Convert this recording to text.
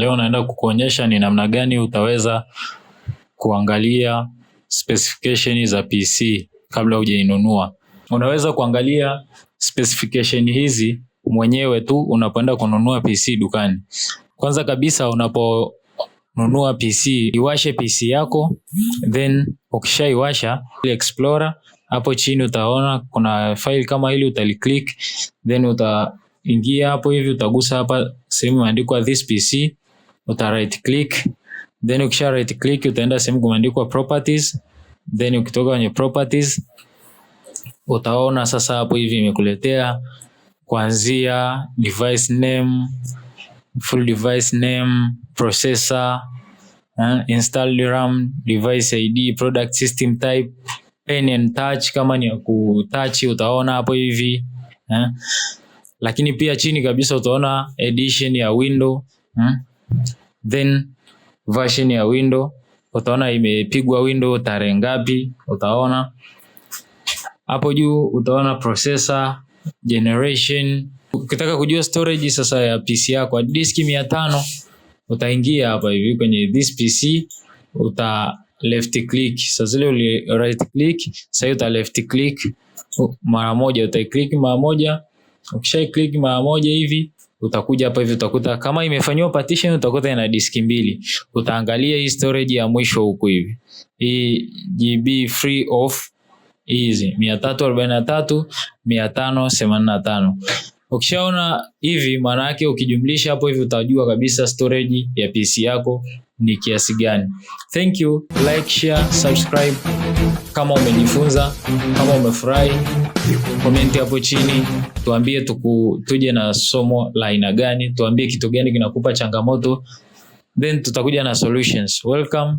leo naenda kukuonyesha ni namna gani utaweza kuangalia specification za PC kabla hujainunua. Unaweza kuangalia specification hizi mwenyewe tu unapoenda kununua PC dukani. Kwanza kabisa unaponunua PC, iwashe PC yako, then ukishaiwasha Explorer, hapo chini utaona kuna file kama hili, utaliclick, then utaingia hapo hivi, utagusa hapa sehemu imeandikwa this PC, uta right click, then ukisha right click utaenda sehemu kumeandikwa properties, then ukitoka kwenye properties utaona sasa hapo hivi imekuletea kuanzia device name, full device name, processor, installed RAM, device ID, product system type, pen and touch kama ni ya kutouch utaona hapo hivi. Lakini pia chini kabisa utaona edition ya window, then version ya window, utaona imepigwa window tarehe ngapi, utaona hapo juu. Utaona processor, generation. Ukitaka kujua storage sasa ya PC yako, disk 500, utaingia hapa hivi kwenye this PC, uta left click. Sasa zile uli right click, sasa uta left click mara moja, uta click mara moja. Ukisha click mara moja hivi, utakuja hapa hivi, utakuta kama imefanywa partition, utakuta ina disk 2. Utaangalia hii storage ya mwisho huko hivi, hii GB free of hizi 343,585. Ukishaona hivi, maana yake ukijumlisha hapo hivi utajua kabisa storage ya PC yako ni kiasi gani. Thank you, like, share, subscribe kama umejifunza, kama umefurahi. Comment hapo chini, tuambie tuje na somo la aina gani, tuambie kitu gani kinakupa changamoto, then tutakuja na solutions. Welcome.